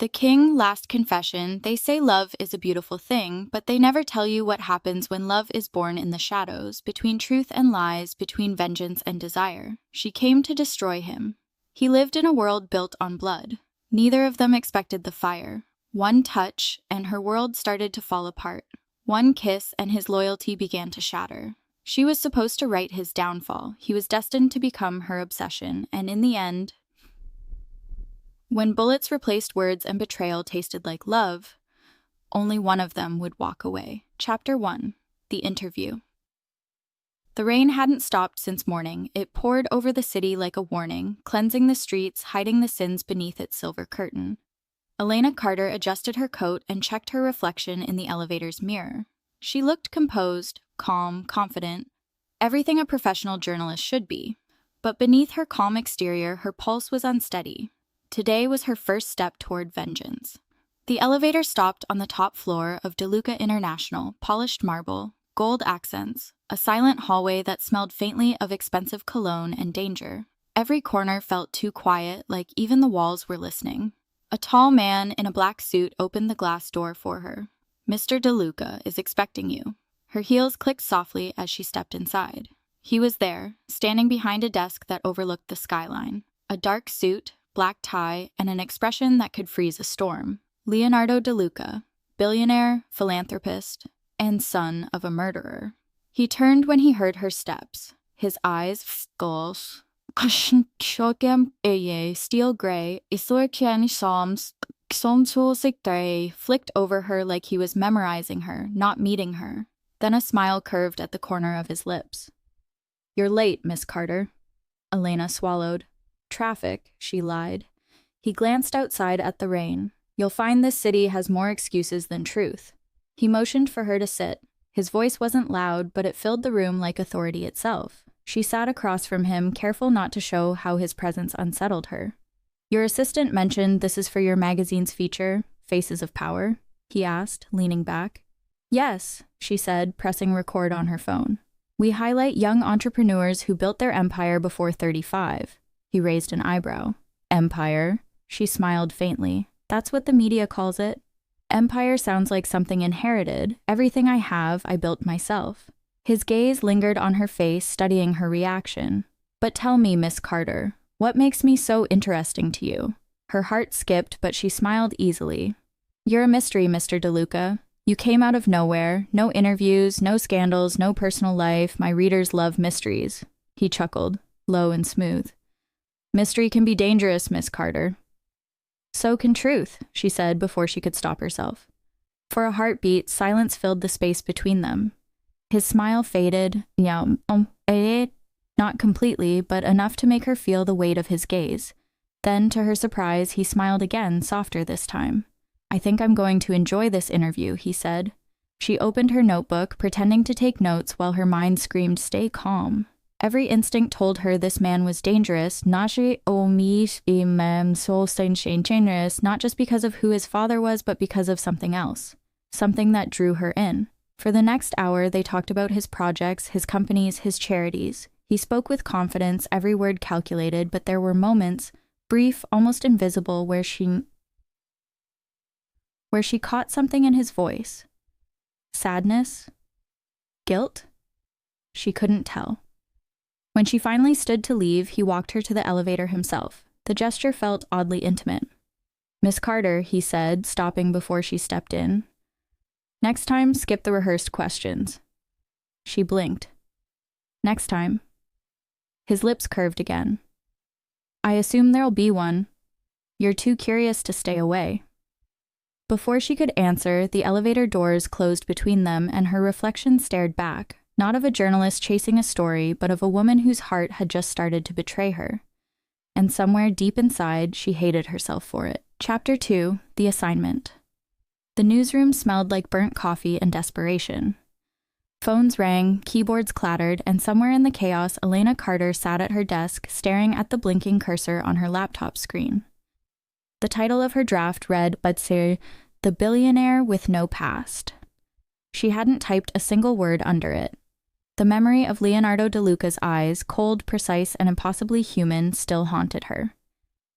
The King, Last Confession. They say love is a beautiful thing, but they never tell you what happens when love is born in the shadows, between truth and lies, between vengeance and desire. She came to destroy him. He lived in a world built on blood. Neither of them expected the fire. One touch, and her world started to fall apart. One kiss, and his loyalty began to shatter. She was supposed to write his downfall. He was destined to become her obsession, and in the end, when bullets replaced words and betrayal tasted like love, only one of them would walk away. Chapter 1. The Interview. The rain hadn't stopped since morning. It poured over the city like a warning, cleansing the streets, hiding the sins beneath its silver curtain. Elena Carter adjusted her coat and checked her reflection in the elevator's mirror. She looked composed, calm, confident, everything a professional journalist should be. But beneath her calm exterior, her pulse was unsteady. Today was her first step toward vengeance. The elevator stopped on the top floor of DeLuca International, polished marble, gold accents, a silent hallway that smelled faintly of expensive cologne and danger. Every corner felt too quiet, like even the walls were listening. A tall man in a black suit opened the glass door for her. "Mr. DeLuca is expecting you." Her heels clicked softly as she stepped inside. He was there, standing behind a desk that overlooked the skyline. A dark suit, black tie, and an expression that could freeze a storm. Leonardo DeLuca, billionaire, philanthropist, and son of a murderer. He turned when he heard her steps. His eyes, steel gray, flicked over her like he was memorizing her, not meeting her. Then a smile curved at the corner of his lips. "You're late, Miss Carter." Elena swallowed. "Traffic," she lied. He glanced outside at the rain. "You'll find this city has more excuses than truth." He motioned for her to sit. His voice wasn't loud, but it filled the room like authority itself. She sat across from him, careful not to show how his presence unsettled her. "Your assistant mentioned this is for your magazine's feature, Faces of Power?" he asked, leaning back. "Yes," she said, pressing record on her phone. "We highlight young entrepreneurs who built their empire before 35. He raised an eyebrow. "Empire?" She smiled faintly. "That's what the media calls it. Empire sounds like something inherited. Everything I have, I built myself." His gaze lingered on her face, studying her reaction. "But tell me, Miss Carter, what makes me so interesting to you?" Her heart skipped, but she smiled easily. "You're a mystery, Mr. DeLuca. You came out of nowhere. No interviews, no scandals, no personal life. My readers love mysteries." He chuckled, low and smooth. "Mystery can be dangerous, Miss Carter." "So can truth," she said before she could stop herself. For a heartbeat, silence filled the space between them. His smile faded, not completely, but enough to make her feel the weight of his gaze. Then, to her surprise, he smiled again, softer this time. "I think I'm going to enjoy this interview," he said. She opened her notebook, pretending to take notes while her mind screamed, "Stay calm." Every instinct told her this man was dangerous, not just because of who his father was, but because of something else. Something that drew her in. For the next hour, they talked about his projects, his companies, his charities. He spoke with confidence, every word calculated, but there were moments, brief, almost invisible, where she caught something in his voice. Sadness? Guilt? She couldn't tell. When she finally stood to leave, he walked her to the elevator himself. The gesture felt oddly intimate. "Miss Carter," he said, stopping before she stepped in. "Next time, skip the rehearsed questions." She blinked. "Next time." His lips curved again. "I assume there'll be one. You're too curious to stay away." Before she could answer, the elevator doors closed between them, and her reflection stared back. Not of a journalist chasing a story, but of a woman whose heart had just started to betray her. And somewhere deep inside, she hated herself for it. Chapter 2. The Assignment. The newsroom smelled like burnt coffee and desperation. Phones rang, keyboards clattered, and somewhere in the chaos, Elena Carter sat at her desk, staring at the blinking cursor on her laptop screen. The title of her draft read, "The Billionaire with No Past." She hadn't typed a single word under it. The memory of Leonardo DeLuca's eyes, cold, precise, and impossibly human, still haunted her.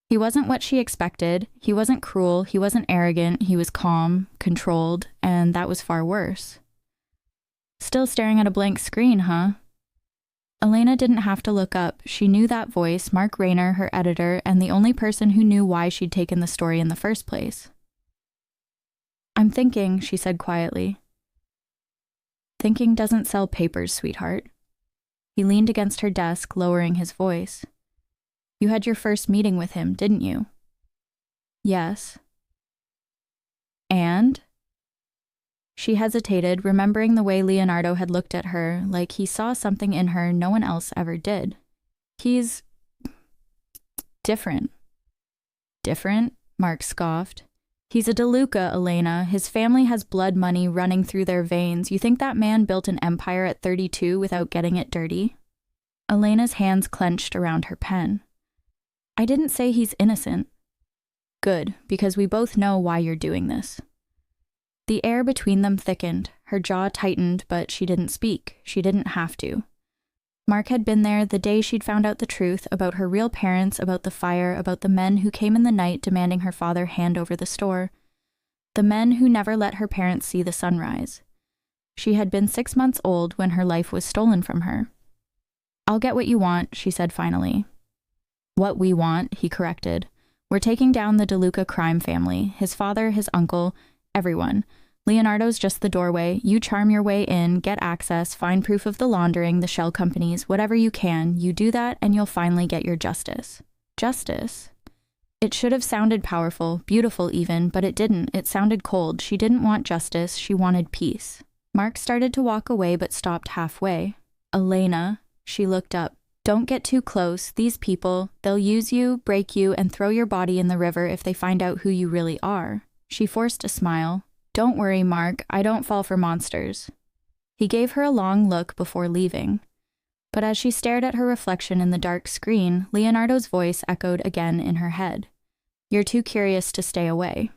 He wasn't what she expected. He wasn't cruel. He wasn't arrogant. He was calm, controlled, and that was far worse. Still staring at a blank screen, huh? Elena didn't have to look up. She knew that voice, Mark Rayner, her editor, and the only person who knew why she'd taken the story in the first place. "I'm thinking," she said quietly. "Thinking doesn't sell papers, sweetheart." He leaned against her desk, lowering his voice. "You had your first meeting with him, didn't you?" "Yes." "And?" She hesitated, remembering the way Leonardo had looked at her, like he saw something in her no one else ever did. "He's different." "Different?" Mark scoffed. "He's a DeLuca, Elena. His family has blood money running through their veins. You think that man built an empire at 32 without getting it dirty?" Elena's hands clenched around her pen. "I didn't say he's innocent." "Good, because we both know why you're doing this." The air between them thickened. Her jaw tightened, but she didn't speak. She didn't have to. Mark had been there the day she'd found out the truth about her real parents, about the fire, about the men who came in the night demanding her father hand over the store. The men who never let her parents see the sunrise. She had been 6 months old when her life was stolen from her. "I'll get what you want," she said finally. "What we want," he corrected. "We're taking down the DeLuca crime family, his father, his uncle, everyone. Leonardo's just the doorway. You charm your way in, get access, find proof of the laundering, the shell companies, whatever you can. You do that and you'll finally get your justice." Justice? It should have sounded powerful, beautiful even, but it didn't. It sounded cold. She didn't want justice. She wanted peace. Mark started to walk away but stopped halfway. "Elena," she looked up. "Don't get too close. These people, they'll use you, break you, and throw your body in the river if they find out who you really are." She forced a smile. "Don't worry, Mark. I don't fall for monsters." He gave her a long look before leaving. But as she stared at her reflection in the dark screen, Leonardo's voice echoed again in her head. "You're too curious to stay away."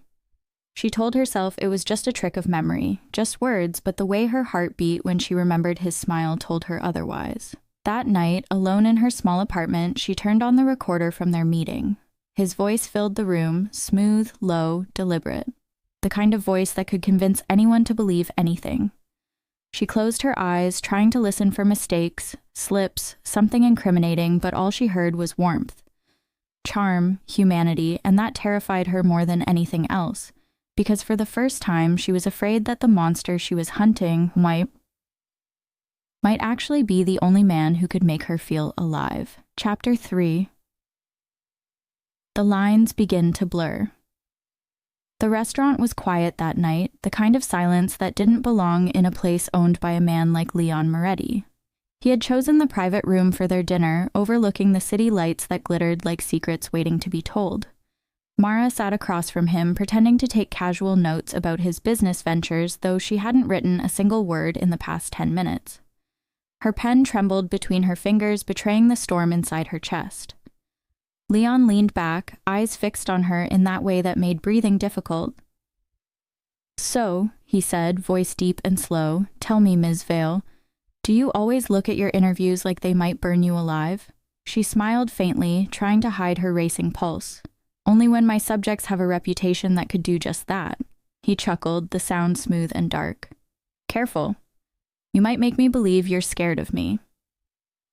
She told herself it was just a trick of memory, just words, but the way her heart beat when she remembered his smile told her otherwise. That night, alone in her small apartment, she turned on the recorder from their meeting. His voice filled the room, smooth, low, deliberate. The kind of voice that could convince anyone to believe anything. She closed her eyes, trying to listen for mistakes, slips, something incriminating, but all she heard was warmth. Charm, humanity, and that terrified her more than anything else, because for the first time she was afraid that the monster she was hunting might actually be the only man who could make her feel alive. Chapter 3. The lines begin to blur. The restaurant was quiet that night, the kind of silence that didn't belong in a place owned by a man like Adrian Moretti. He had chosen the private room for their dinner, overlooking the city lights that glittered like secrets waiting to be told. Mara sat across from him, pretending to take casual notes about his business ventures, though she hadn't written a single word in the past 10 minutes. Her pen trembled between her fingers, betraying the storm inside her chest. Leon leaned back, eyes fixed on her in that way that made breathing difficult. "So," he said, voice deep and slow, "tell me, Ms. Vale, do you always look at your interviews like they might burn you alive?" She smiled faintly, trying to hide her racing pulse. "Only when my subjects have a reputation that could do just that." He chuckled, the sound smooth and dark. "Careful. You might make me believe you're scared of me."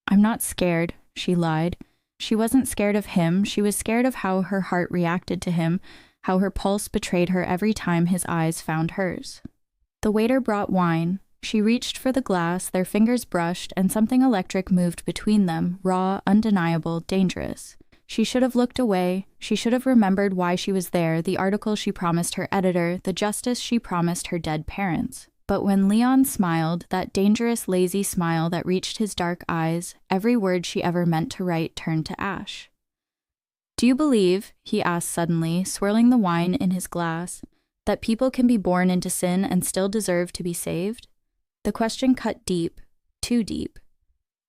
"I'm not scared," she lied. She wasn't scared of him, she was scared of how her heart reacted to him, how her pulse betrayed her every time his eyes found hers. The waiter brought wine. She reached for the glass, their fingers brushed, and something electric moved between them, raw, undeniable, dangerous. She should have looked away. She should have remembered why she was there, the article she promised her editor, the justice she promised her dead parents. But when Leon smiled, that dangerous, lazy smile that reached his dark eyes, every word she ever meant to write turned to ash. "Do you believe," he asked suddenly, swirling the wine in his glass, "that people can be born into sin and still deserve to be saved?" The question cut deep, too deep.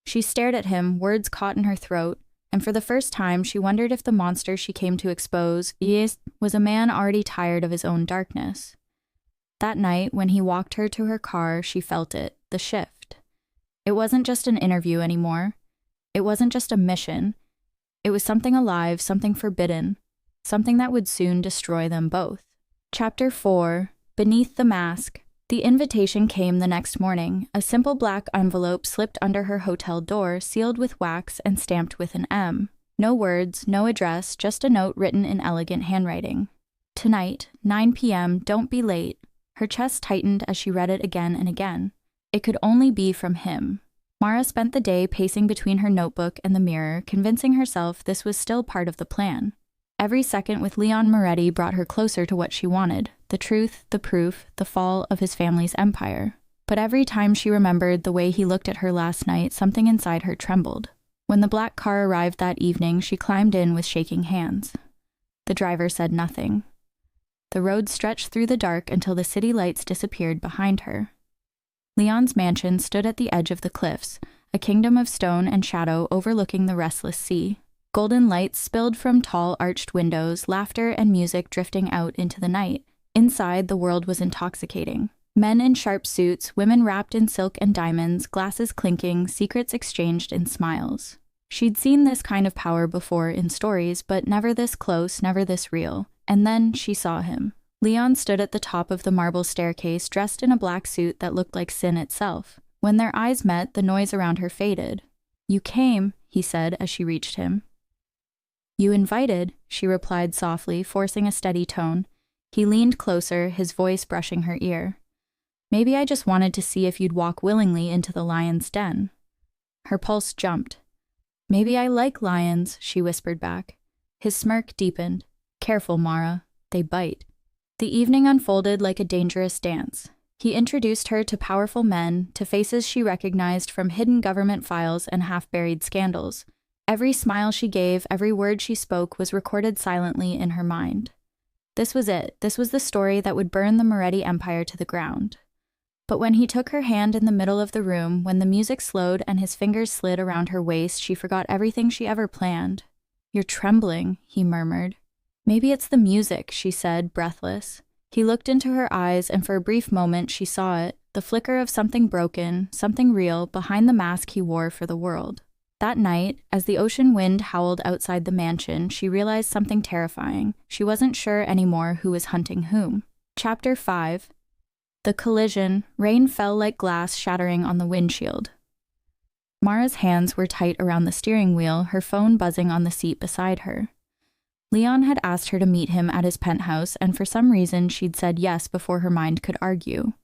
She stared at him, words caught in her throat, and for the first time she wondered if the monster she came to expose was a man already tired of his own darkness. That night, when he walked her to her car, she felt it, the shift. It wasn't just an interview anymore. It wasn't just a mission. It was something alive, something forbidden, something that would soon destroy them both. Chapter 4. Beneath the Mask. The invitation came the next morning, a simple black envelope slipped under her hotel door, sealed with wax and stamped with an M. No words, no address, just a note written in elegant handwriting. Tonight, 9 p.m., don't be late. Her chest tightened as she read it again and again. It could only be from him. Mara spent the day pacing between her notebook and the mirror, convincing herself this was still part of the plan. Every second with Leon Moretti brought her closer to what she wanted, the truth, the proof, the fall of his family's empire. But every time she remembered the way he looked at her last night, something inside her trembled. When the black car arrived that evening, she climbed in with shaking hands. The driver said nothing. The road stretched through the dark until the city lights disappeared behind her. Leon's mansion stood at the edge of the cliffs, a kingdom of stone and shadow overlooking the restless sea. Golden lights spilled from tall arched windows, laughter and music drifting out into the night. Inside, the world was intoxicating. Men in sharp suits, women wrapped in silk and diamonds, glasses clinking, secrets exchanged in smiles. She'd seen this kind of power before in stories, but never this close, never this real. And then she saw him. Leon stood at the top of the marble staircase, dressed in a black suit that looked like sin itself. When their eyes met, the noise around her faded. "You came," he said as she reached him. "You invited," she replied softly, forcing a steady tone. He leaned closer, his voice brushing her ear. "Maybe I just wanted to see if you'd walk willingly into the lion's den." Her pulse jumped. "Maybe I like lions," she whispered back. His smirk deepened. "Careful, Mara. They bite." The evening unfolded like a dangerous dance. He introduced her to powerful men, to faces she recognized from hidden government files and half-buried scandals. Every smile she gave, every word she spoke was recorded silently in her mind. This was it. This was the story that would burn the Moretti empire to the ground. But when he took her hand in the middle of the room, when the music slowed and his fingers slid around her waist, she forgot everything she ever planned. "You're trembling," he murmured. "Maybe it's the music," she said, breathless. He looked into her eyes, and for a brief moment she saw it, the flicker of something broken, something real, behind the mask he wore for the world. That night, as the ocean wind howled outside the mansion, she realized something terrifying. She wasn't sure anymore who was hunting whom. Chapter 5. The collision. Rain fell like glass shattering on the windshield. Mara's hands were tight around the steering wheel, her phone buzzing on the seat beside her. Leon had asked her to meet him at his penthouse, and for some reason she'd said yes before her mind could argue.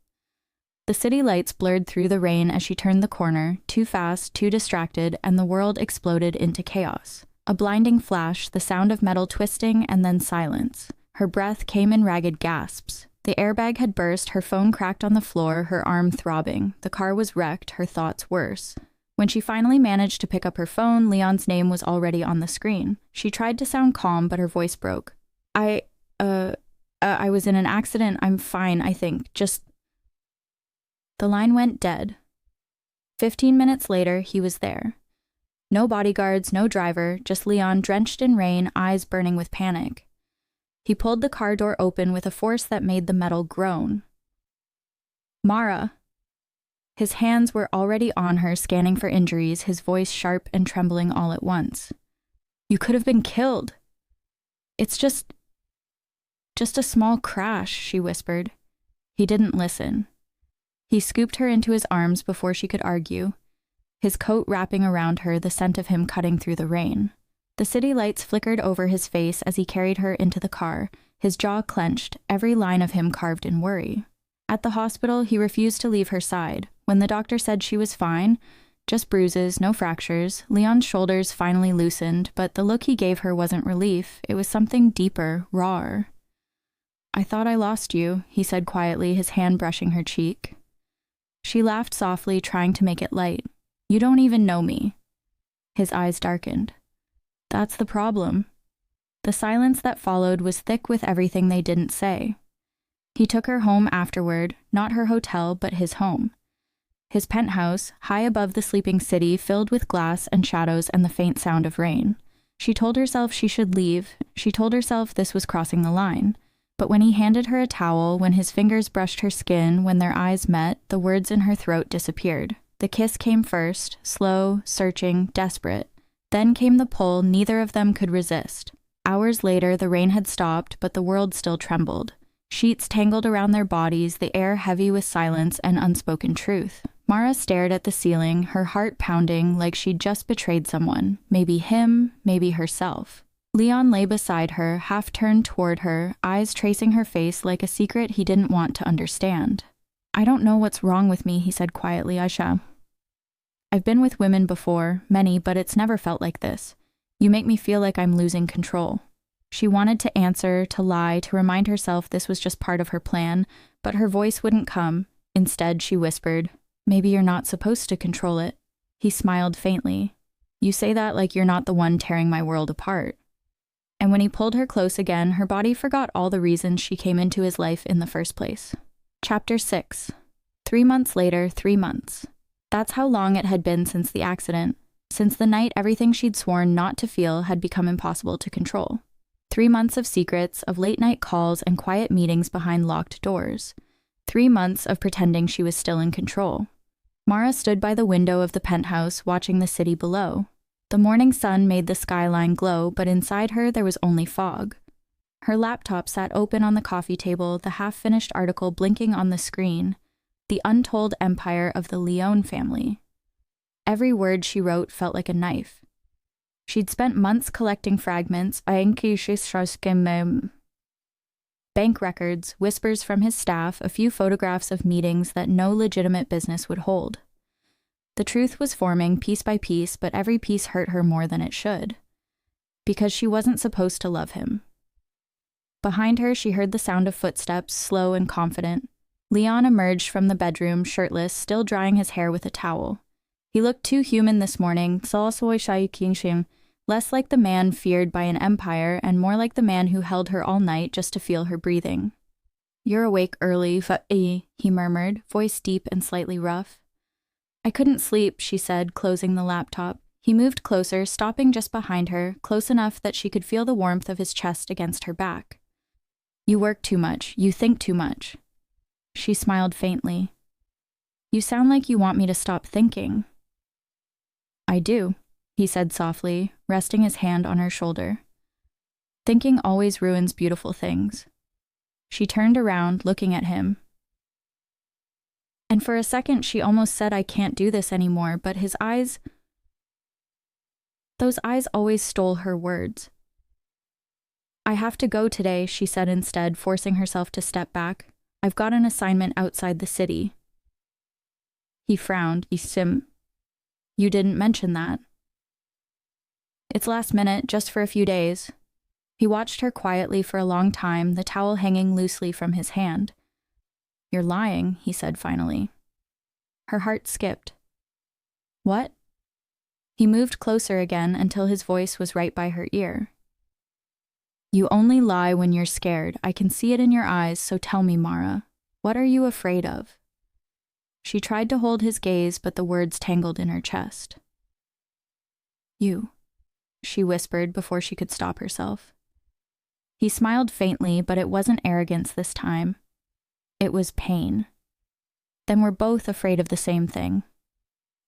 The city lights blurred through the rain as she turned the corner, too fast, too distracted, and the world exploded into chaos. A blinding flash, the sound of metal twisting, and then silence. Her breath came in ragged gasps. The airbag had burst, her phone cracked on the floor, her arm throbbing. The car was wrecked, her thoughts worse. When she finally managed to pick up her phone, Leon's name was already on the screen. She tried to sound calm, but her voice broke. I was in an accident. I'm fine, I think. Just..." The line went dead. 15 minutes later, he was there. No bodyguards, no driver, just Leon drenched in rain, eyes burning with panic. He pulled the car door open with a force that made the metal groan. "Mara!" His hands were already on her, scanning for injuries, his voice sharp and trembling all at once. "You could have been killed." It's just a small crash," she whispered. He didn't listen. He scooped her into his arms before she could argue, his coat wrapping around her, the scent of him cutting through the rain. The city lights flickered over his face as he carried her into the car, his jaw clenched, every line of him carved in worry. At the hospital, he refused to leave her side. When the doctor said she was fine, just bruises, no fractures, Leon's shoulders finally loosened, but the look he gave her wasn't relief. It was something deeper, rawer. "I thought I lost you," he said quietly, his hand brushing her cheek. She laughed softly, trying to make it light. "You don't even know me." His eyes darkened. "That's the problem." The silence that followed was thick with everything they didn't say. He took her home afterward, not her hotel, but his home. His penthouse, high above the sleeping city, filled with glass and shadows and the faint sound of rain. She told herself she should leave. She told herself this was crossing the line. But when he handed her a towel, when his fingers brushed her skin, when their eyes met, the words in her throat disappeared. The kiss came first, slow, searching, desperate. Then came the pull neither of them could resist. Hours later, the rain had stopped, but the world still trembled. Sheets tangled around their bodies, the air heavy with silence and unspoken truth. Mara stared at the ceiling, her heart pounding like she'd just betrayed someone. Maybe him, maybe herself. Leon lay beside her, half turned toward her, eyes tracing her face like a secret he didn't want to understand. "I don't know what's wrong with me," he said quietly, "Aisha. I've been with women before, many, but it's never felt like this. You make me feel like I'm losing control." She wanted to answer, to lie, to remind herself this was just part of her plan, but her voice wouldn't come. Instead, she whispered, "Maybe you're not supposed to control it." He smiled faintly. "You say that like you're not the one tearing my world apart." And when he pulled her close again, her body forgot all the reasons she came into his life in the first place. Chapter 6. 3 months later, 3 months. That's how long it had been since the accident, since the night everything she'd sworn not to feel had become impossible to control. 3 months of secrets, of late-night calls and quiet meetings behind locked doors. 3 months of pretending she was still in control. Mara stood by the window of the penthouse, watching the city below. The morning sun made the skyline glow, but inside her there was only fog. Her laptop sat open on the coffee table, the half-finished article blinking on the screen. The untold empire of the Leone family. Every word she wrote felt like a knife. She'd spent months collecting fragments, bank records, whispers from his staff, a few photographs of meetings that no legitimate business would hold. The truth was forming piece by piece, but every piece hurt her more than it should. Because she wasn't supposed to love him. Behind her, she heard the sound of footsteps, slow and confident. Leon emerged from the bedroom, shirtless, still drying his hair with a towel. He looked too human this morning, less like the man feared by an empire and more like the man who held her all night just to feel her breathing. "You're awake early, he murmured, voice deep and slightly rough. "I couldn't sleep," she said, closing the laptop. He moved closer, stopping just behind her, close enough that she could feel the warmth of his chest against her back. "You work too much. You think too much." She smiled faintly. "You sound like you want me to stop thinking." "I do," he said softly, resting his hand on her shoulder. "Thinking always ruins beautiful things." She turned around, looking at him. And for a second, she almost said, "I can't do this anymore," but his eyes... Those eyes always stole her words. "I have to go today," she said instead, forcing herself to step back. "I've got an assignment outside the city." He frowned. "You didn't mention that." "It's last minute, just for a few days." He watched her quietly for a long time, the towel hanging loosely from his hand. "You're lying," he said finally. Her heart skipped. "What?" He moved closer again until his voice was right by her ear. "You only lie when you're scared. I can see it in your eyes, so tell me, Mara. What are you afraid of?" She tried to hold his gaze, but the words tangled in her chest. "You," she whispered before she could stop herself. He smiled faintly, but it wasn't arrogance this time. It was pain. Then we're both afraid of the same thing.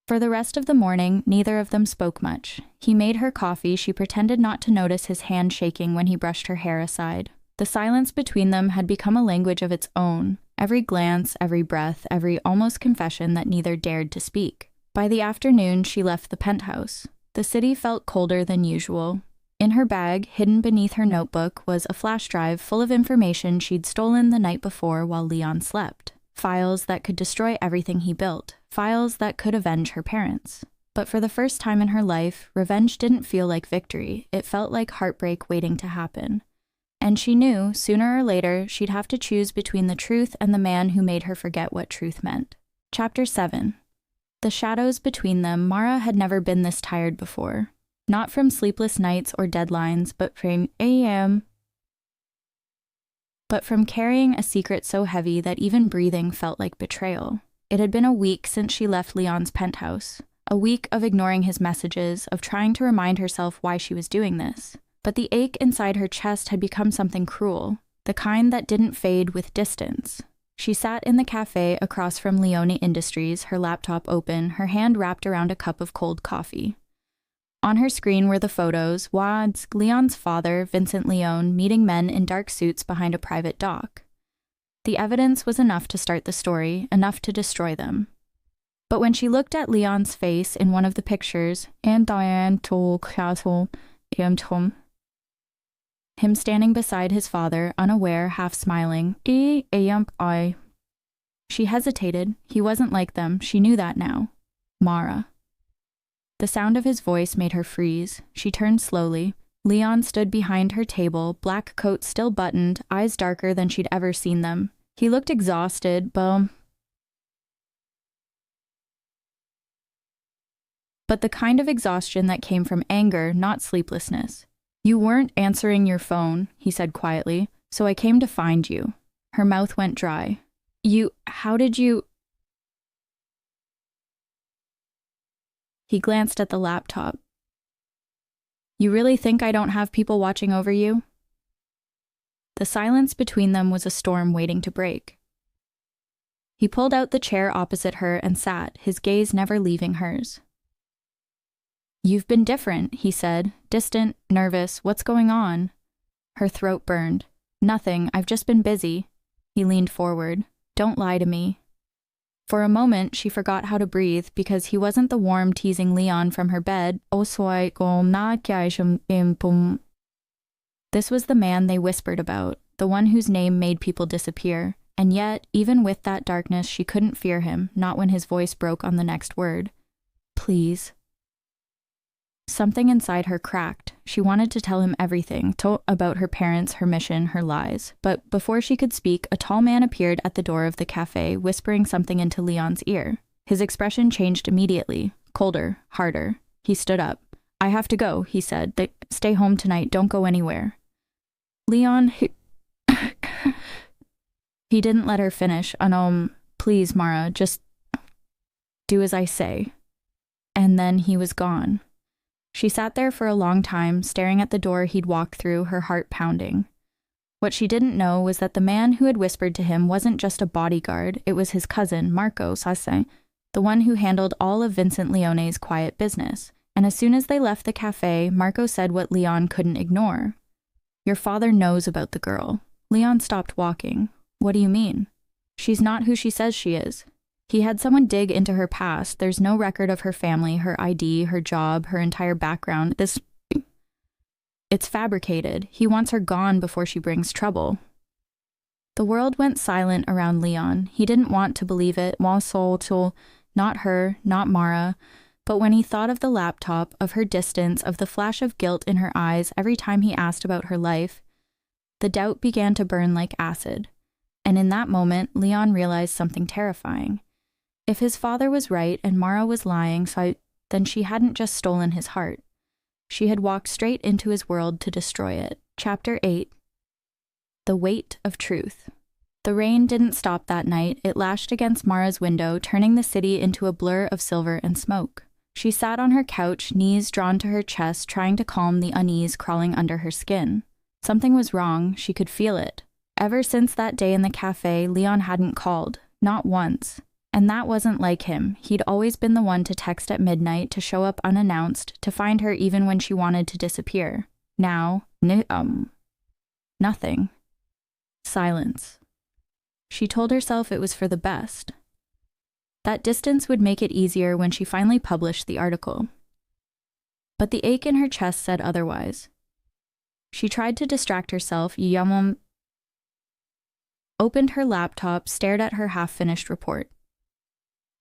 For the rest of the morning, neither of them spoke much. He made her coffee. She pretended not to notice his hand shaking when he brushed her hair aside. The silence between them had become a language of its own. Every glance, every breath, every almost confession that neither dared to speak. By the afternoon, she left the penthouse. The city felt colder than usual. In her bag, hidden beneath her notebook, was a flash drive full of information she'd stolen the night before while Leon slept. Files that could destroy everything he built. Files that could avenge her parents. But for the first time in her life, revenge didn't feel like victory. It felt like heartbreak waiting to happen. And she knew, sooner or later, she'd have to choose between the truth and the man who made her forget what truth meant. Chapter 7. The shadows between them. Mara had never been this tired before. Not from sleepless nights or deadlines, but from carrying a secret so heavy that even breathing felt like betrayal. It had been a week since she left Leon's penthouse. A week of ignoring his messages, of trying to remind herself why she was doing this. But the ache inside her chest had become something cruel, the kind that didn't fade with distance. She sat in the cafe across from Leone Industries, her laptop open, her hand wrapped around a cup of cold coffee. On her screen were the photos, Leon's father, Vincent Leone, meeting men in dark suits behind a private dock. The evidence was enough to start the story, enough to destroy them. But when she looked at Leon's face in one of the pictures, him standing beside his father, unaware, half smiling, she hesitated. He wasn't like them. She knew that now. Mara. The sound of his voice made her freeze. She turned slowly. Leon stood behind her table, black coat still buttoned, eyes darker than she'd ever seen them. He looked exhausted, but the kind of exhaustion that came from anger, not sleeplessness. "You weren't answering your phone," he said quietly, "so I came to find you." Her mouth went dry. How did you... He glanced at the laptop. "You really think I don't have people watching over you?" The silence between them was a storm waiting to break. He pulled out the chair opposite her and sat, his gaze never leaving hers. "You've been different," he said, distant, nervous. "What's going on?" Her throat burned. "Nothing, I've just been busy." He leaned forward. "Don't lie to me." For a moment, she forgot how to breathe because he wasn't the warm, teasing Leon from her bed. This was the man they whispered about, the one whose name made people disappear. And yet, even with that darkness, she couldn't fear him, not when his voice broke on the next word. "Please." Something inside her cracked. She wanted to tell him everything, about her parents, her mission, her lies. But before she could speak, a tall man appeared at the door of the cafe, whispering something into Leon's ear. His expression changed immediately, colder, harder. He stood up. "I have to go," he said. "Stay home tonight, don't go anywhere." Leon, He didn't let her finish. "Please, Mara, just do as I say." And then he was gone. She sat there for a long time, staring at the door he'd walked through, her heart pounding. What she didn't know was that the man who had whispered to him wasn't just a bodyguard, it was his cousin, Marco Sase, the one who handled all of Vincent Leone's quiet business. And as soon as they left the cafe, Marco said what Leon couldn't ignore. "Your father knows about the girl." Leon stopped walking. "What do you mean?" "She's not who she says she is." He had someone dig into her past. There's no record of her family, her ID, her job, her entire background. It's fabricated. He wants her gone before she brings trouble. The world went silent around Leon. He didn't want to believe it. Not her, not Mara. But when he thought of the laptop, of her distance, of the flash of guilt in her eyes every time he asked about her life, the doubt began to burn like acid. And in that moment, Leon realized something terrifying. If his father was right and Mara was lying, then she hadn't just stolen his heart. She had walked straight into his world to destroy it. Chapter 8. The Weight of Truth. The rain didn't stop that night. It lashed against Mara's window, turning the city into a blur of silver and smoke. She sat on her couch, knees drawn to her chest, trying to calm the unease crawling under her skin. Something was wrong. She could feel it. Ever since that day in the cafe, Leon hadn't called. Not once. And that wasn't like him. He'd always been the one to text at midnight, to show up unannounced, to find her even when she wanted to disappear. Now, nothing. Silence. She told herself it was for the best. That distance would make it easier when she finally published the article. But the ache in her chest said otherwise. She tried to distract herself, opened her laptop, stared at her half-finished report.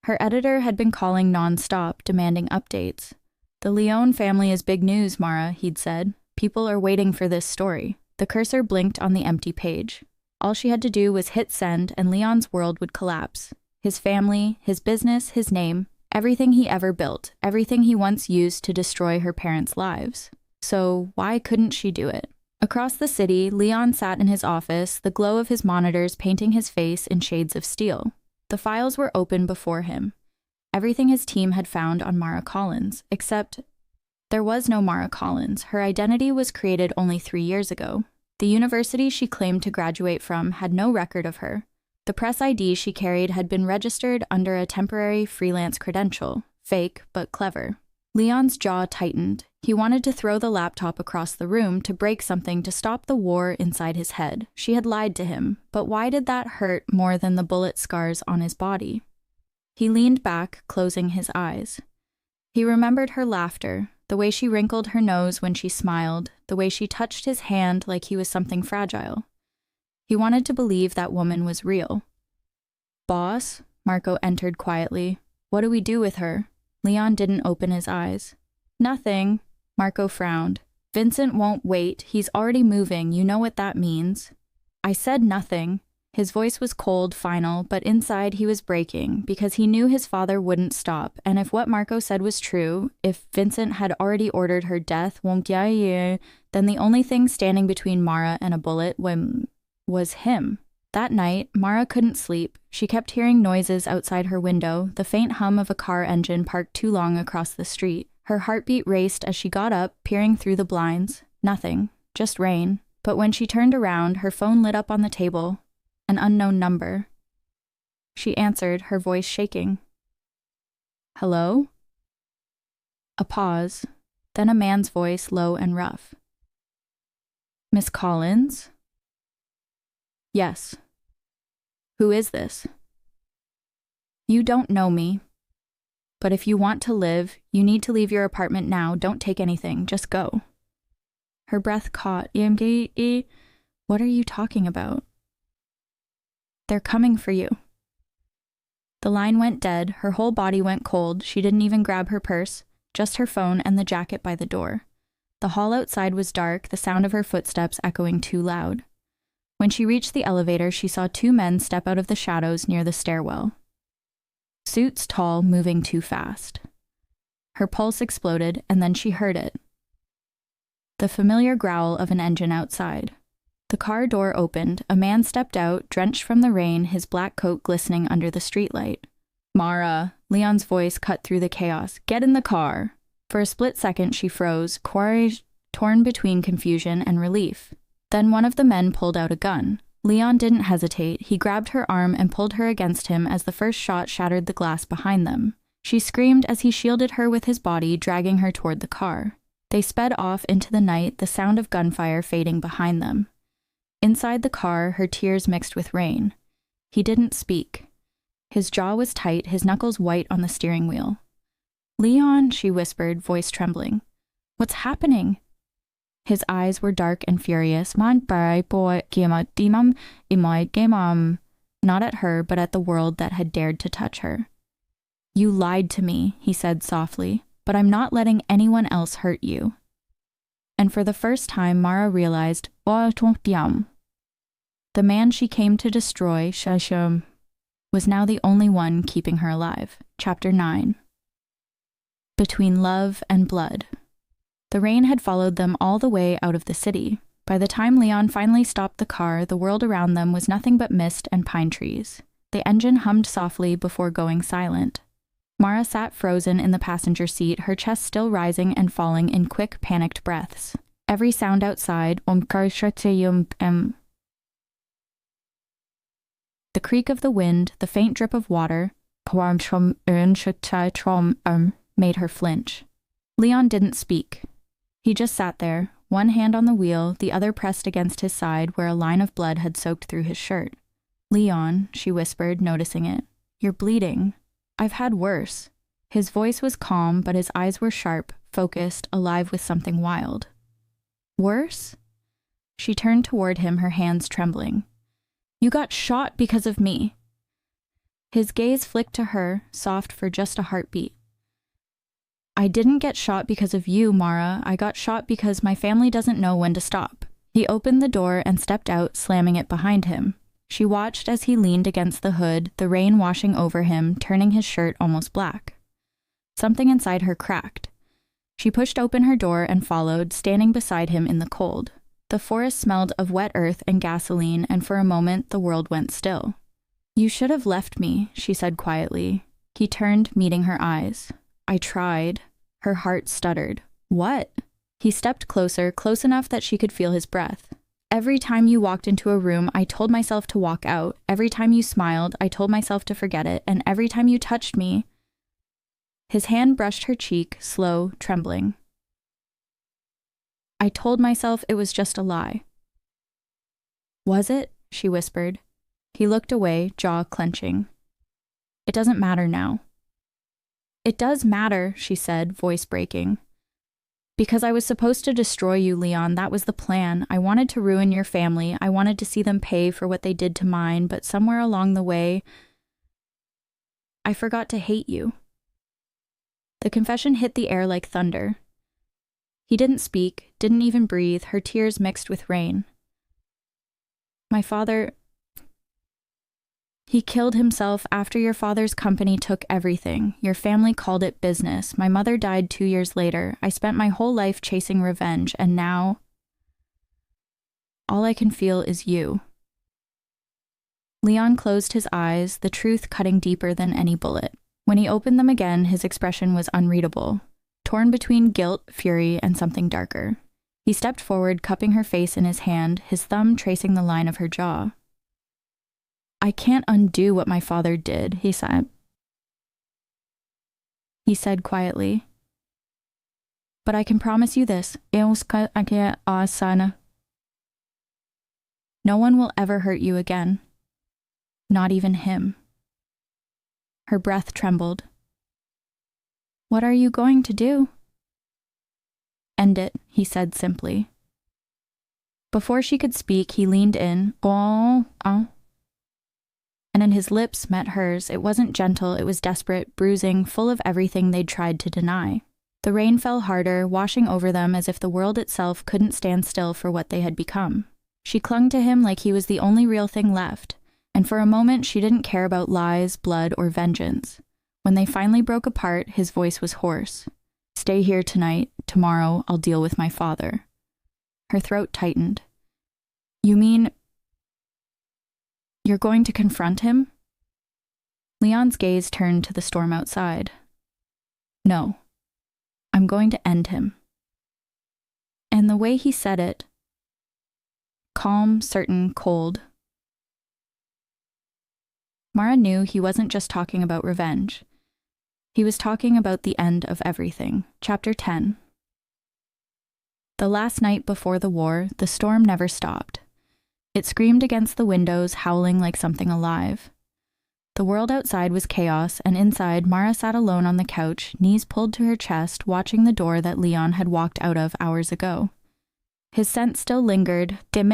Her editor had been calling non-stop, demanding updates. "The Leone family is big news, Mara," he'd said. "People are waiting for this story." The cursor blinked on the empty page. All she had to do was hit send, and Leon's world would collapse. His family, his business, his name, everything he ever built, everything he once used to destroy her parents' lives. So why couldn't she do it? Across the city, Leon sat in his office, the glow of his monitors painting his face in shades of steel. The files were open before him. Everything his team had found on Mara Collins, except there was no Mara Collins. Her identity was created only 3 years ago. The university she claimed to graduate from had no record of her. The press ID she carried had been registered under a temporary freelance credential, fake but clever. Leon's jaw tightened. He wanted to throw the laptop across the room to break something to stop the war inside his head. She had lied to him, but why did that hurt more than the bullet scars on his body? He leaned back, closing his eyes. He remembered her laughter, the way she wrinkled her nose when she smiled, the way she touched his hand like he was something fragile. He wanted to believe that woman was real. "Boss?" Marco entered quietly. "What do we do with her?" Leon didn't open his eyes. "Nothing." Marco frowned. "Vincent won't wait. He's already moving. You know what that means." "I said nothing." His voice was cold, final, but inside he was breaking, because he knew his father wouldn't stop, and if what Marco said was true, if Vincent had already ordered her death, then the only thing standing between Mara and a bullet was him. That night, Mara couldn't sleep. She kept hearing noises outside her window, the faint hum of a car engine parked too long across the street. Her heartbeat raced as she got up, peering through the blinds. Nothing, just rain. But when she turned around, her phone lit up on the table. An unknown number. She answered, her voice shaking. "Hello?" A pause, then a man's voice, low and rough. "Miss Collins?" "Yes." "Who is this?" "You don't know me. But if you want to live, you need to leave your apartment now. Don't take anything. Just go." Her breath caught. "What are you talking about?" "They're coming for you." The line went dead. Her whole body went cold. She didn't even grab her purse, just her phone and the jacket by the door. The hall outside was dark, the sound of her footsteps echoing too loud. When she reached the elevator, she saw two men step out of the shadows near the stairwell. Suits tall, moving too fast. Her pulse exploded, and then she heard it. The familiar growl of an engine outside. The car door opened. A man stepped out, drenched from the rain, his black coat glistening under the streetlight. "Mara," Leon's voice cut through the chaos. "Get in the car." For a split second, she froze, torn between confusion and relief. Then one of the men pulled out a gun. Leon didn't hesitate. He grabbed her arm and pulled her against him as the first shot shattered the glass behind them. She screamed as he shielded her with his body, dragging her toward the car. They sped off into the night, the sound of gunfire fading behind them. Inside the car, her tears mixed with rain. He didn't speak. His jaw was tight, his knuckles white on the steering wheel. "Leon," she whispered, voice trembling. "What's happening?" His eyes were dark and furious. Not at her, but at the world that had dared to touch her. "You lied to me," he said softly, "but I'm not letting anyone else hurt you." And for the first time, Mara realized, the man she came to destroy, was now the only one keeping her alive. Chapter 9. Between love and blood. The rain had followed them all the way out of the city. By the time Leon finally stopped the car, the world around them was nothing but mist and pine trees. The engine hummed softly before going silent. Mara sat frozen in the passenger seat, her chest still rising and falling in quick, panicked breaths. Every sound outside, the creak of the wind, the faint drip of water, made her flinch. Leon didn't speak. He just sat there, one hand on the wheel, the other pressed against his side where a line of blood had soaked through his shirt. "Leon," she whispered, noticing it. "You're bleeding." "I've had worse." His voice was calm, but his eyes were sharp, focused, alive with something wild. "Worse?" She turned toward him, her hands trembling. "You got shot because of me." His gaze flicked to her, soft for just a heartbeat. "I didn't get shot because of you, Mara. I got shot because my family doesn't know when to stop." He opened the door and stepped out, slamming it behind him. She watched as he leaned against the hood, the rain washing over him, turning his shirt almost black. Something inside her cracked. She pushed open her door and followed, standing beside him in the cold. The forest smelled of wet earth and gasoline, and for a moment the world went still. "You should have left me," she said quietly. He turned, meeting her eyes. "I tried." Her heart stuttered. "What?" He stepped closer, close enough that she could feel his breath. "Every time you walked into a room, I told myself to walk out. Every time you smiled, I told myself to forget it. And every time you touched me..." His hand brushed her cheek, slow, trembling. I told myself it was just a lie. Was it? She whispered. He looked away, jaw clenching. It doesn't matter now. It does matter, she said, voice breaking. Because I was supposed to destroy you, Leon. That was the plan. I wanted to ruin your family. I wanted to see them pay for what they did to mine, but somewhere along the way, I forgot to hate you. The confession hit the air like thunder. He didn't speak, didn't even breathe, her tears mixed with rain. My father... He killed himself after your father's company took everything. Your family called it business. My mother died 2 years later. I spent my whole life chasing revenge, and now... all I can feel is you. Leon closed his eyes, the truth cutting deeper than any bullet. When he opened them again, his expression was unreadable, torn between guilt, fury, and something darker. He stepped forward, cupping her face in his hand, his thumb tracing the line of her jaw. I can't undo what my father did, he said. He said quietly. But I can promise you this. No one will ever hurt you again. Not even him. Her breath trembled. What are you going to do? End it, he said simply. Before she could speak, he leaned in. And then his lips met hers. It wasn't gentle, it was desperate, bruising, full of everything they'd tried to deny. The rain fell harder, washing over them as if the world itself couldn't stand still for what they had become. She clung to him like he was the only real thing left, and for a moment she didn't care about lies, blood, or vengeance. When they finally broke apart, his voice was hoarse. Stay here tonight. Tomorrow I'll deal with my father. Her throat tightened. You mean... you're going to confront him? Leon's gaze turned to the storm outside. No. I'm going to end him. And the way he said it, calm, certain, cold. Mara knew he wasn't just talking about revenge. He was talking about the end of everything. Chapter 10. The last night before the war, the storm never stopped. It screamed against the windows, howling like something alive. The world outside was chaos, and inside, Mara sat alone on the couch, knees pulled to her chest, watching the door that Leon had walked out of hours ago. His scent still lingered. That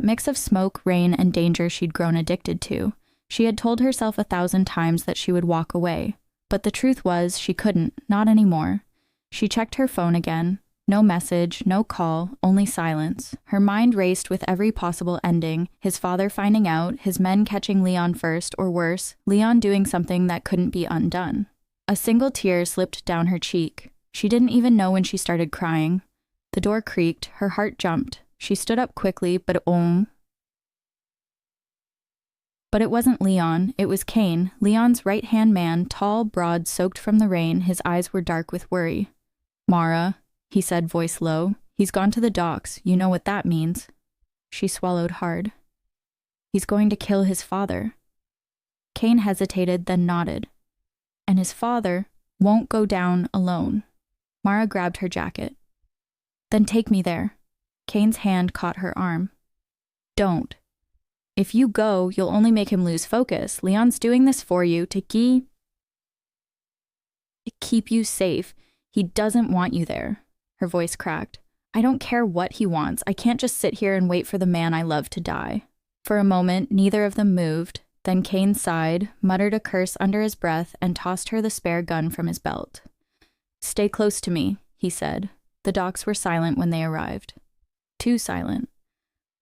mix of smoke, rain, and danger she'd grown addicted to. She had told herself 1,000 times that she would walk away, but the truth was she couldn't, not anymore. She checked her phone again. No message, no call, only silence. Her mind raced with every possible ending, his father finding out, his men catching Leon first, or worse, Leon doing something that couldn't be undone. A single tear slipped down her cheek. She didn't even know when she started crying. The door creaked, her heart jumped. She stood up quickly, but it wasn't Leon, it was Kane, Leon's right-hand man, tall, broad, soaked from the rain, his eyes were dark with worry. Mara, he said, voice low. He's gone to the docks. You know what that means. She swallowed hard. He's going to kill his father. Kane hesitated, then nodded. And his father won't go down alone. Mara grabbed her jacket. Then take me there. Kane's hand caught her arm. Don't. If you go, you'll only make him lose focus. Leon's doing this for you to keep you safe. He doesn't want you there. Her voice cracked. I don't care what he wants. I can't just sit here and wait for the man I love to die. For a moment, neither of them moved. Then Kane sighed, muttered a curse under his breath, and tossed her the spare gun from his belt. Stay close to me, he said. The docks were silent when they arrived. Too silent.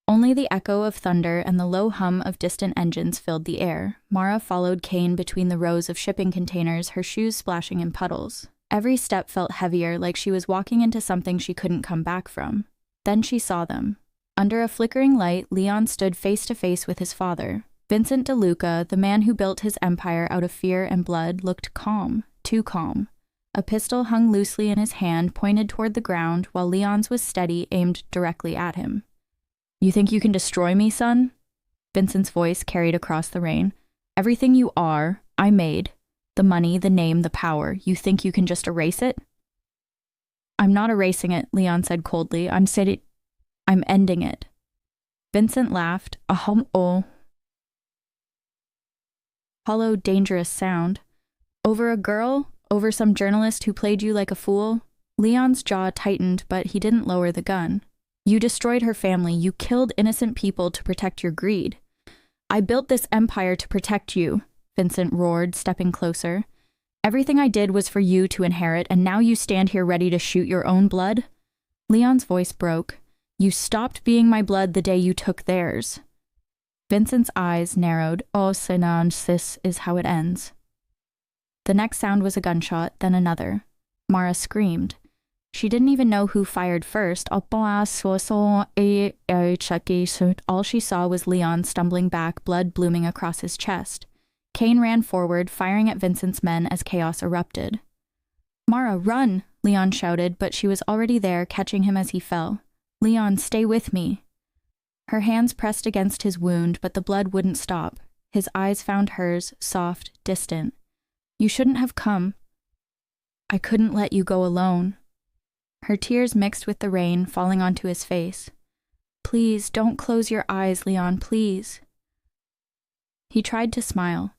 Only the echo of thunder and the low hum of distant engines filled the air. Mara followed Kane between the rows of shipping containers, her shoes splashing in puddles. Every step felt heavier, like she was walking into something she couldn't come back from. Then she saw them. Under a flickering light, Leon stood face to face with his father. Vincent DeLuca, the man who built his empire out of fear and blood, looked calm, too calm. A pistol hung loosely in his hand, pointed toward the ground, while Leon's was steady, aimed directly at him. You think you can destroy me, son? Vincent's voice carried across the rain. Everything you are, I made. The money, the name, the power. You think you can just erase it? I'm not erasing it, Leon said coldly. I'm ending it. Vincent laughed, a hollow, dangerous sound. Over a girl? Over some journalist who played you like a fool? Leon's jaw tightened, but he didn't lower the gun. You destroyed her family. You killed innocent people to protect your greed. I built this empire to protect you, Vincent roared, stepping closer. Everything I did was for you to inherit, and now you stand here ready to shoot your own blood? Leon's voice broke. You stopped being my blood the day you took theirs. Vincent's eyes narrowed. Oh, Senange, this is how it ends. The next sound was a gunshot, then another. Mara screamed. She didn't even know who fired first. All she saw was Leon stumbling back, blood blooming across his chest. Kane ran forward, firing at Vincent's men as chaos erupted. Mara, run! Leon shouted, but she was already there, catching him as he fell. Leon, stay with me. Her hands pressed against his wound, but the blood wouldn't stop. His eyes found hers, soft, distant. You shouldn't have come. I couldn't let you go alone. Her tears mixed with the rain, falling onto his face. Please, don't close your eyes, Leon, please. He tried to smile.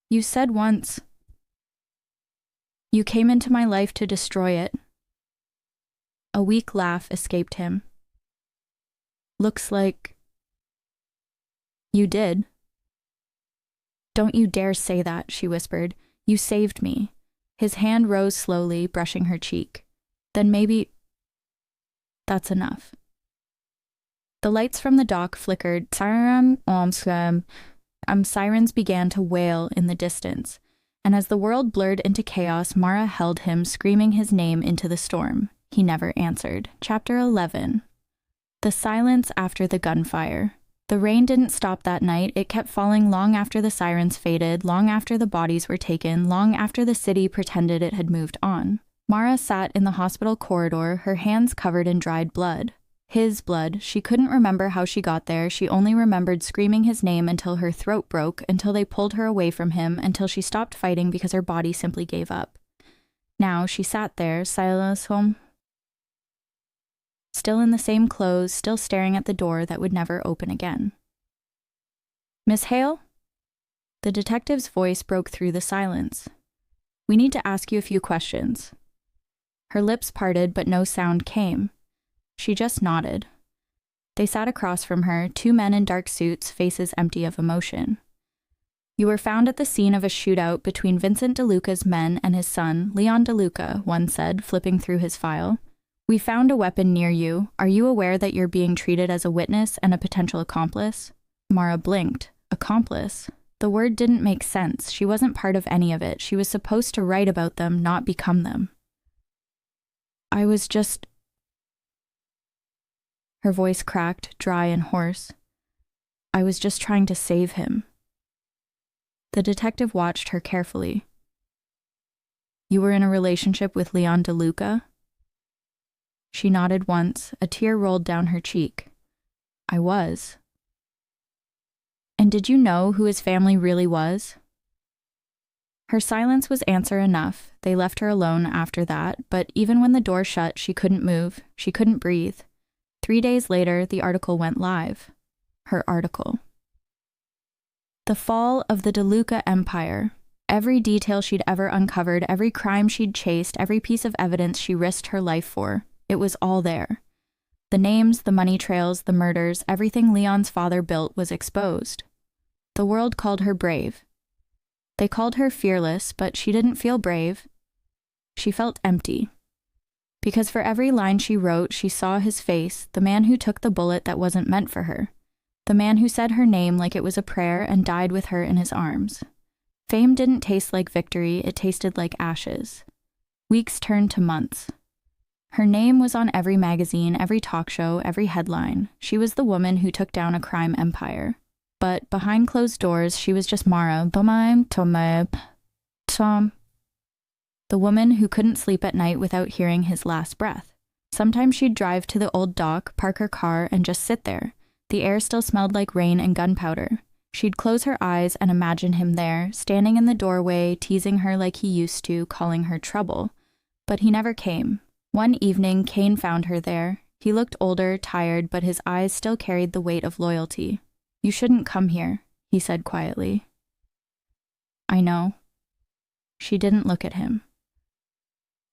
You said once. You came into my life to destroy it. A weak laugh escaped him. Looks like you did. Don't you dare say that, she whispered. You saved me. His hand rose slowly, brushing her cheek. Then maybe that's enough. The lights from the dock flickered. Sirens began to wail in the distance, and as the world blurred into chaos, Mara held him, screaming his name into the storm. He never answered. Chapter 11. The silence after the gunfire. The rain didn't stop that night. It kept falling long after the sirens faded, long after the bodies were taken, long after the city pretended it had moved on. Mara sat in the hospital corridor, her hands covered in dried blood. His blood. She couldn't remember how she got there. She only remembered screaming his name until her throat broke, until they pulled her away from him, until she stopped fighting because her body simply gave up. Now she sat there, silence home, still in the same clothes, still staring at the door that would never open again. Miss Hale? The detective's voice broke through the silence. We need to ask you a few questions. Her lips parted, but no sound came. She just nodded. They sat across from her, two men in dark suits, faces empty of emotion. You were found at the scene of a shootout between Vincent DeLuca's men and his son, Leon DeLuca, one said, flipping through his file. We found a weapon near you. Are you aware that you're being treated as a witness and a potential accomplice? Mara blinked. Accomplice? The word didn't make sense. She wasn't part of any of it. She was supposed to write about them, not become them. I was just... Her voice cracked, dry and hoarse. I was just trying to save him. The detective watched her carefully. You were in a relationship with Leon DeLuca? She nodded once, a tear rolled down her cheek. I was. And did you know who his family really was? Her silence was answer enough. They left her alone after that, but even when the door shut, she couldn't move. She couldn't breathe. 3 days later, the article went live. Her article. The fall of the DeLuca Empire. Every detail she'd ever uncovered, every crime she'd chased, every piece of evidence she risked her life for. It was all there. The names, the money trails, the murders, everything Leon's father built was exposed. The world called her brave. They called her fearless, but she didn't feel brave. She felt empty. Because for every line she wrote, she saw his face, the man who took the bullet that wasn't meant for her. The man who said her name like it was a prayer and died with her in his arms. Fame didn't taste like victory, it tasted like ashes. Weeks turned to months. Her name was on every magazine, every talk show, every headline. She was the woman who took down a crime empire. But behind closed doors, she was just Mara, the woman who couldn't sleep at night without hearing his last breath. Sometimes she'd drive to the old dock, park her car, and just sit there. The air still smelled like rain and gunpowder. She'd close her eyes and imagine him there, standing in the doorway, teasing her like he used to, calling her trouble. But he never came. One evening, Kane found her there. He looked older, tired, but his eyes still carried the weight of loyalty. "You shouldn't come here," he said quietly. "I know." She didn't look at him.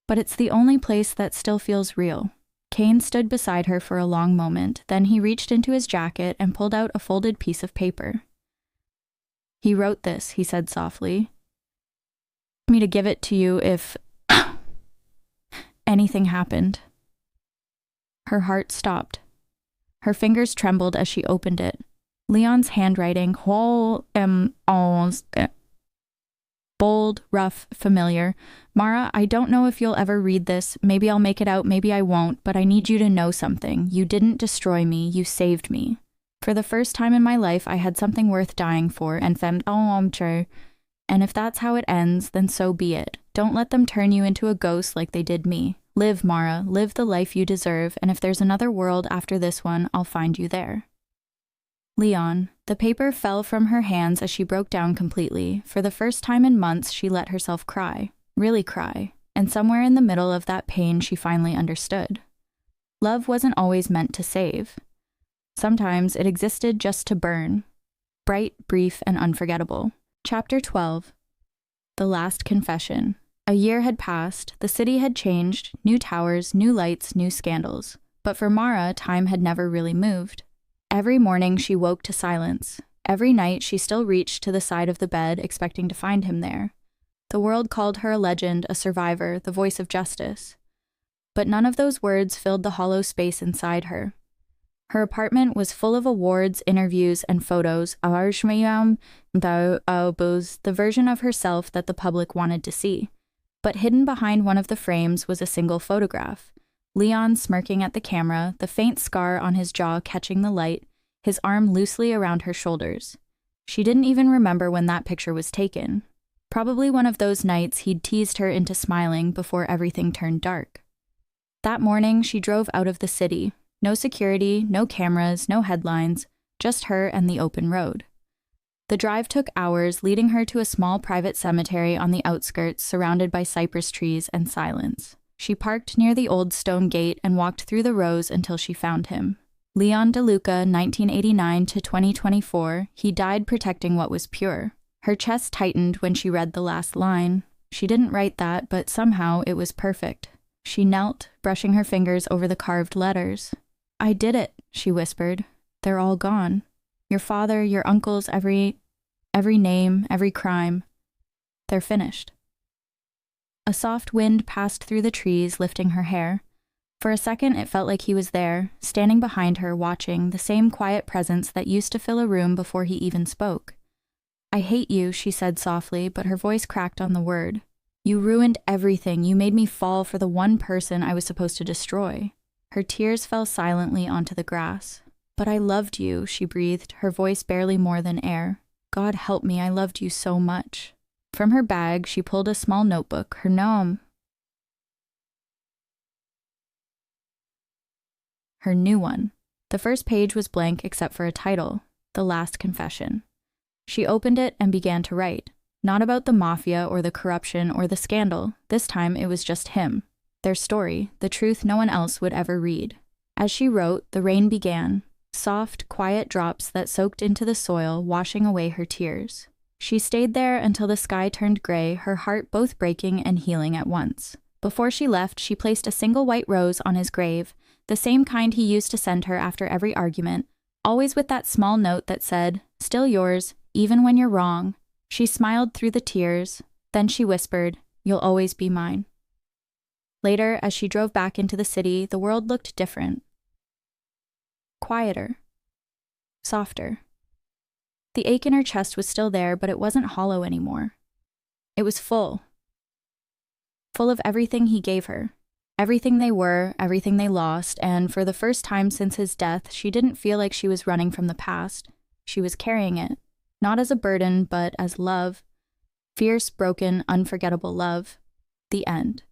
"But it's the only place that still feels real." Kane stood beside her for a long moment, then he reached into his jacket and pulled out a folded piece of paper. "He wrote this," he said softly. "Me to give it to you if anything happened." Her heart stopped. Her fingers trembled as she opened it. Leon's handwriting, bold, rough, familiar. "Mara, I don't know if you'll ever read this. Maybe I'll make it out, maybe I won't, but I need you to know something. You didn't destroy me, you saved me. For the first time in my life, I had something worth dying for, and if that's how it ends, then so be it. Don't let them turn you into a ghost like they did me. Live, Mara, live the life you deserve, and if there's another world after this one, I'll find you there." Leon. The paper fell from her hands as she broke down completely. For the first time in months, she let herself cry. Really cry. And somewhere in the middle of that pain, she finally understood. Love wasn't always meant to save. Sometimes it existed just to burn. Bright, brief, and unforgettable. Chapter 12. The Last Confession. A year had passed, the city had changed, new towers, new lights, new scandals. But for Mara, time had never really moved. Every morning she woke to silence. Every night she still reached to the side of the bed, expecting to find him there. The world called her a legend, a survivor, the voice of justice. But none of those words filled the hollow space inside her. Her apartment was full of awards, interviews, and photos, the version of herself that the public wanted to see. But hidden behind one of the frames was a single photograph. Leon smirking at the camera, the faint scar on his jaw catching the light, his arm loosely around her shoulders. She didn't even remember when that picture was taken. Probably one of those nights he'd teased her into smiling before everything turned dark. That morning, she drove out of the city. No security, no cameras, no headlines, just her and the open road. The drive took hours, leading her to a small private cemetery on the outskirts surrounded by cypress trees and silence. She parked near the old stone gate and walked through the rows until she found him. Leon DeLuca, 1989 to 2024, he died protecting what was pure. Her chest tightened when she read the last line. She didn't write that, but somehow it was perfect. She knelt, brushing her fingers over the carved letters. "I did it," she whispered. "They're all gone. Your father, your uncles, every name, every crime. They're finished." A soft wind passed through the trees, lifting her hair. For a second, it felt like he was there, standing behind her, watching, the same quiet presence that used to fill a room before he even spoke. "I hate you," she said softly, but her voice cracked on the word. "You ruined everything. You made me fall for the one person I was supposed to destroy." Her tears fell silently onto the grass. "But I loved you," she breathed, her voice barely more than air. "God help me, I loved you so much." From her bag, she pulled a small notebook, her new one. The first page was blank except for a title, The Last Confession. She opened it and began to write. Not about the mafia or the corruption or the scandal. This time it was just him. Their story, the truth no one else would ever read. As she wrote, the rain began. Soft, quiet drops that soaked into the soil, washing away her tears. She stayed there until the sky turned gray, her heart both breaking and healing at once. Before she left, she placed a single white rose on his grave, the same kind he used to send her after every argument, always with that small note that said, "Still yours, even when you're wrong." She smiled through the tears, then she whispered, "You'll always be mine." Later, as she drove back into the city, the world looked different. Quieter. Softer. The ache in her chest was still there, but it wasn't hollow anymore. It was full. Full of everything he gave her. Everything they were, everything they lost, and for the first time since his death, she didn't feel like she was running from the past. She was carrying it, not as a burden, but as love. Fierce, broken, unforgettable love. The end.